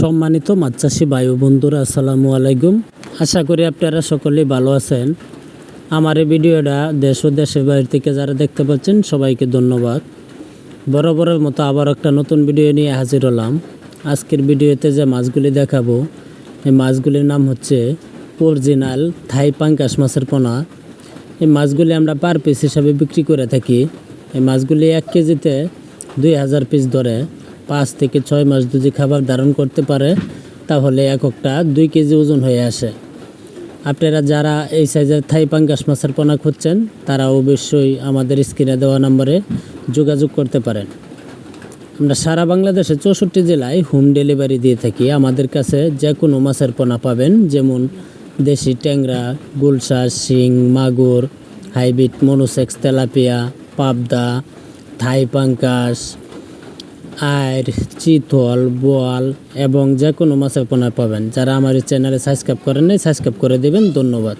সম্মানিত মাছ চাষি ভাই ও বন্ধুরা, আসসালামু আলাইকুম। আশা করি আপনারা সকলেই ভালো আছেন। আমার এই ভিডিওটা দেশ ও দেশের বাইরে থেকে যারা দেখতে পাচ্ছেন সবাইকে ধন্যবাদ। বরাবরের মতো আবার একটা নতুন ভিডিও নিয়ে হাজির হলাম। আজকের ভিডিওতে যে মাছগুলি দেখাবো, এই মাছগুলির নাম হচ্ছে অরিজিনাল থাই পাঙ্গাস মাছের পোনা। এই মাছগুলি আমরা পার পিস হিসাবে বিক্রি করে থাকি। এই মাছগুলি 1 কেজিতে 2000 পিস ধরে 5 থেকে 6 মাস যদি খাবার ধারণ করতে পারে তাহলে একটা 2 কেজি ওজন হয়ে আসে। আপনারা যারা এই সাইজের থাই পাঙ্গাস মাছের পোনা খুঁজছেন তারা অবশ্যই আমাদের স্ক্রিনে দেওয়া নম্বরে যোগাযোগ করতে পারেন। আমরা সারা বাংলাদেশে 64 জেলায় হোম ডেলিভারি দিয়ে থাকি। আমাদের কাছে যে কোনো মাছের পোনা পাবেন, যেমন দেশি ট্যাংরা, গুলশাস, শিং, মাগুর, হাইব্রিড মনোসেক্স, তেলাপিয়া, পাবদা, থাই পাঙ্গাস, আইর, চিতল, বোয়াল এবং যে কোনো মাছের পোনা পাবেন। যারা আমার এই চ্যানেলে সাবস্ক্রাইব করেন নাই, সাবস্ক্রাইব করে দেবেন। ধন্যবাদ।